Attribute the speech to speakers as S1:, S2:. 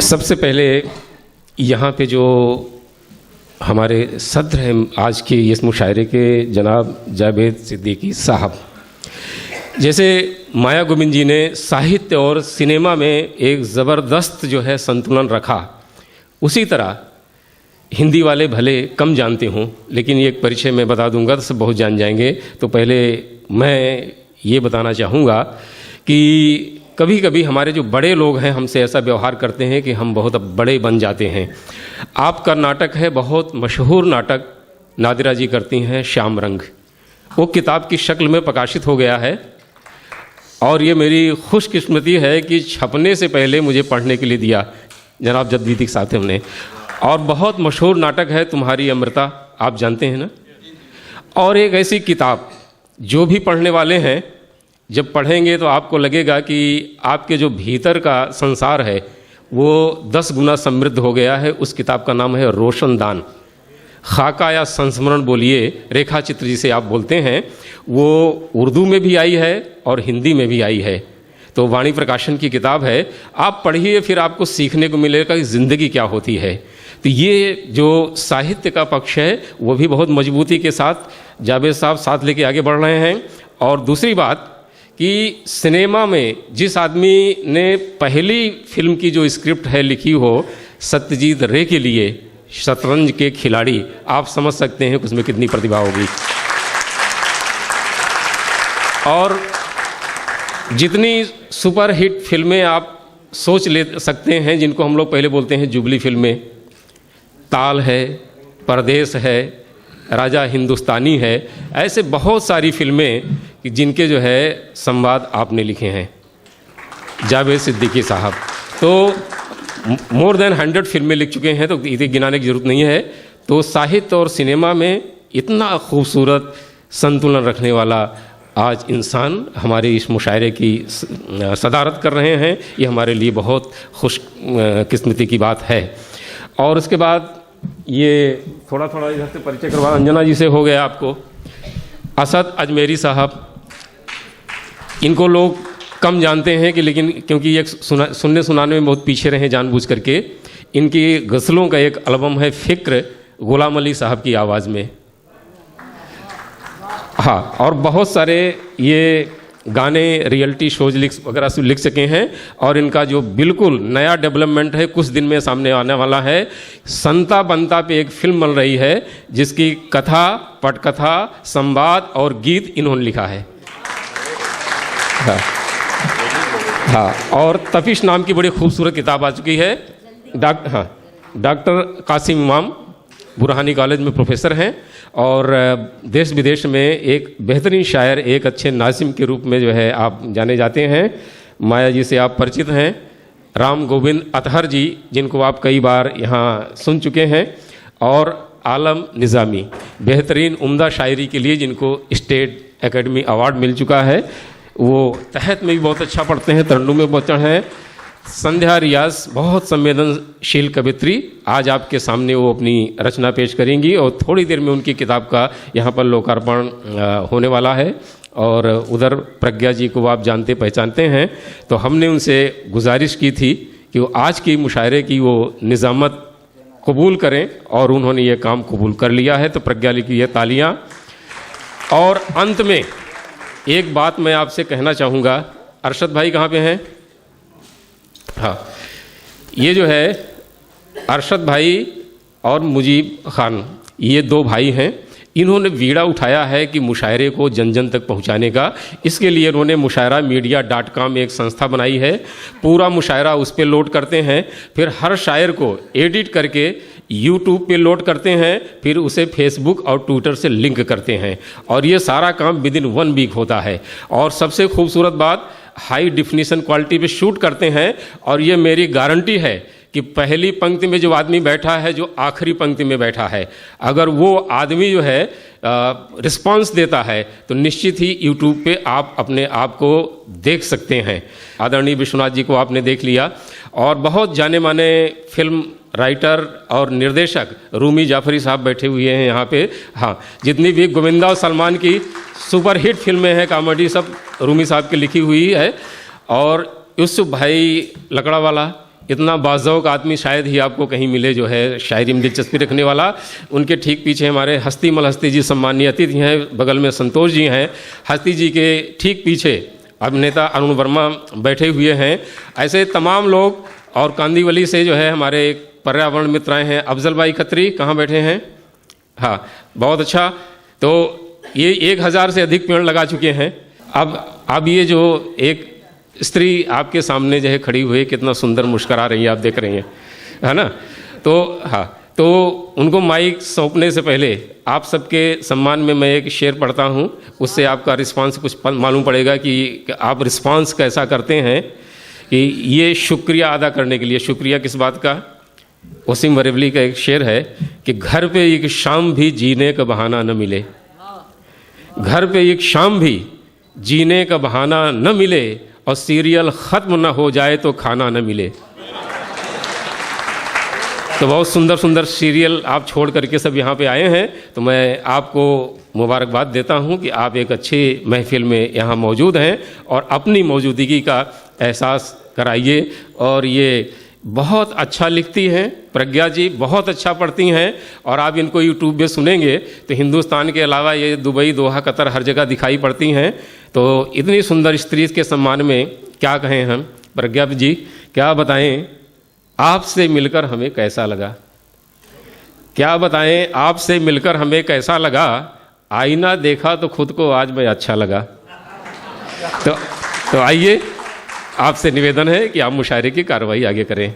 S1: सबसे पहले यहाँ पे जो हमारे सदर हैं आज के इस मुशायरे के, जनाब जावेद सिद्दीकी साहब, जैसे माया गोविंद जी ने साहित्य और सिनेमा में एक ज़बरदस्त जो है संतुलन रखा, उसी तरह हिंदी वाले भले कम जानते हों, लेकिन ये एक परिचय मैं बता दूंगा तो सब बहुत जान जाएंगे। तो पहले मैं ये बताना चाहूँगा कि कभी कभी हमारे जो बड़े लोग हैं हमसे ऐसा व्यवहार करते हैं कि हम बहुत बड़े बन जाते हैं। आपका नाटक है बहुत मशहूर नाटक, नादिरा जी करती हैं श्याम रंग, वो किताब की शक्ल में प्रकाशित हो गया है और ये मेरी खुशकिस्मती है कि छपने से पहले मुझे पढ़ने के लिए दिया जनाब जद्दीदी साहब ने। और बहुत मशहूर नाटक है तुम्हारी अमृता, आप जानते हैं ना। और एक ऐसी किताब जो भी पढ़ने वाले हैं जब पढ़ेंगे तो आपको लगेगा कि आपके जो भीतर का संसार है वो 10 गुना समृद्ध हो गया है। उस किताब का नाम है रोशनदान, खाका या संस्मरण बोलिए, रेखा चित्र जिसे आप बोलते हैं, वो उर्दू में भी आई है और हिंदी में भी आई है। तो वाणी प्रकाशन की किताब है, आप पढ़िए, फिर आपको सीखने को मिलेगा कि ज़िंदगी क्या होती है। तो ये जो साहित्य का पक्ष है वो भी बहुत मजबूती के साथ जावेद साहब साथ लेके आगे बढ़ रहे हैं। और दूसरी बात कि सिनेमा में जिस आदमी ने पहली फिल्म की जो स्क्रिप्ट है लिखी हो, सत्यजीत रे के लिए, शतरंज के खिलाड़ी, आप समझ सकते हैं कि उसमें कितनी प्रतिभा होगी। और जितनी सुपरहिट फिल्में आप सोच ले सकते हैं, जिनको हम लोग पहले बोलते हैं जुबली फिल्में, ताल है, परदेस है, राजा हिंदुस्तानी है, ऐसे बहुत सारी फिल्में जिनके जो है संवाद आपने लिखे हैं जावेद सिद्दीकी साहब। तो मोर देन 100 फिल्में लिख चुके हैं, तो इसे गिनाने की ज़रूरत नहीं है। तो साहित्य और सिनेमा में इतना खूबसूरत संतुलन रखने वाला आज इंसान हमारे इस मुशायरे की सदारत कर रहे हैं, ये हमारे लिए बहुत खुश किस्मती की बात है। और उसके बाद ये थोड़ा इधर से परिचय करवा, अंजना जी से हो गया आपको। असद अजमेरी साहब, इनको लोग कम जानते हैं कि लेकिन क्योंकि ये सुनने सुनाने में बहुत पीछे रहे जानबूझ करके, इनकी गज़लों का एक एल्बम है फ़िक्र, गुलाम अली साहब की आवाज़ में। हाँ, और बहुत सारे ये गाने रियलिटी शोज वगैरह से लिख सके हैं। और इनका जो बिल्कुल नया डेवलपमेंट है, कुछ दिन में सामने आने वाला है। संता बनता पे एक फिल्म बन रही है जिसकी कथा, पटकथा, संवाद और गीत इन्होंने लिखा है। हाँ, और तफिश नाम की बड़ी खूबसूरत किताब आ चुकी है। डॉक्टर कासिम इमाम बुरहानी कॉलेज में प्रोफेसर हैं और देश विदेश में एक बेहतरीन शायर, एक अच्छे नाज़िम के रूप में जो है आप जाने जाते हैं। माया जी से आप परिचित हैं, राम गोविंद अतहर जी जिनको आप कई बार यहाँ सुन चुके हैं, और आलम निज़ामी, बेहतरीन उम्दा शायरी के लिए जिनको स्टेट एकेडमी अवार्ड मिल चुका है। वो तहत में भी बहुत अच्छा पढ़ते हैं, तरन्नुम में बहुत अच्छा है। संध्या रियाज बहुत संवेदनशील कवित्री, आज आपके सामने वो अपनी रचना पेश करेंगी और थोड़ी देर में उनकी किताब का यहाँ पर लोकार्पण होने वाला है। और उधर प्रज्ञा जी को आप जानते पहचानते हैं, तो हमने उनसे गुजारिश की थी कि वो आज की मुशायरे की वो निज़ामत कबूल करें और उन्होंने ये काम कबूल कर लिया है। तो प्रज्ञा जी की ये तालियाँ। और अंत में एक बात मैं आपसे कहना चाहूँगा, अरशद भाई कहाँ पे हैं? हाँ, ये जो है अरशद भाई और मुजीब खान, ये 2 भाई हैं। इन्होंने बीड़ा उठाया है कि मुशायरे को जन जन तक पहुंचाने का। इसके लिए इन्होंने mushayramedia.com एक संस्था बनाई है। पूरा मुशायरा उस पर लोड करते हैं, फिर हर शायर को एडिट करके YouTube पे लोड करते हैं, फिर उसे फेसबुक और ट्विटर से लिंक करते हैं। और ये सारा काम विदिन 1 वीक होता है। और सबसे खूबसूरत बात, हाई डिफिनीशन क्वालिटी पे शूट करते हैं। और ये मेरी गारंटी है कि पहली पंक्ति में जो आदमी बैठा है, जो आखिरी पंक्ति में बैठा है, अगर वो आदमी जो है रिस्पांस देता है तो निश्चित ही यूट्यूब पे आप अपने आप को देख सकते हैं। आदरणीय विश्वनाथ जी को आपने देख लिया, और बहुत जाने माने फिल्म राइटर और निर्देशक रूमी जाफरी साहब बैठे हुए हैं यहाँ पे। हाँ, जितनी भी गोविंदा और सलमान की सुपरहिट फिल्में हैं कॉमेडी, सब रूमी साहब की लिखी हुई है। और यूसुफ भाई लकड़ा वाला, इतना बाज़ौक़ आदमी शायद ही आपको कहीं मिले जो है शायरी में दिलचस्पी रखने वाला। उनके ठीक पीछे हमारे हस्तीमल हस्ती जी सम्मानीय अतिथि हैं, बगल में संतोष जी हैं। हस्ती जी के ठीक पीछे अभिनेता अरुण वर्मा बैठे हुए हैं। ऐसे तमाम लोग, और कांदीवली से जो है हमारे पर्यावरण मित्र आए हैं। अफजल भाई खत्री कहाँ बैठे हैं? हाँ, बहुत अच्छा। तो ये 1000 से अधिक पेड़ लगा चुके हैं। अब ये जो एक स्त्री आपके सामने जो है खड़ी हुई, कितना सुंदर मुस्कुरा रही है, आप देख रही हैं, है ना? तो हाँ, तो उनको माइक सौंपने से पहले आप सबके सम्मान में मैं एक शेर पढ़ता हूँ, उससे आपका रिस्पांस कुछ मालूम पड़ेगा कि आप रिस्पांस कैसा करते हैं। कि ये शुक्रिया अदा करने के लिए, शुक्रिया किस बात का? वसीम बरेवली का एक शेर है कि घर पे एक शाम भी जीने का बहाना न मिले, घर पे एक शाम भी जीने का बहाना न मिले, और सीरियल ख़त्म न हो जाए तो खाना न मिले। तो बहुत सुंदर सुंदर सीरियल आप छोड़ करके सब यहाँ पे आए हैं, तो मैं आपको मुबारकबाद देता हूँ कि आप एक अच्छी महफिल में यहाँ मौजूद हैं और अपनी मौजूदगी का एहसास कराइए। और ये बहुत अच्छा लिखती हैं प्रज्ञा जी, बहुत अच्छा पढ़ती हैं, और आप इनको यूट्यूब पे सुनेंगे तो हिंदुस्तान के अलावा ये दुबई, दोहा, कतर हर जगह दिखाई पड़ती हैं। तो इतनी सुंदर स्त्री के सम्मान में क्या कहें हम। प्रज्ञा जी क्या बताएं, आपसे मिलकर हमें कैसा लगा? क्या बताएं, आपसे मिलकर हमें कैसा लगा? आईना देखा तो खुद को आज मैं अच्छा लगा। तो आइए, आपसे निवेदन है कि आप मुशायरे की कार्रवाई आगे करें।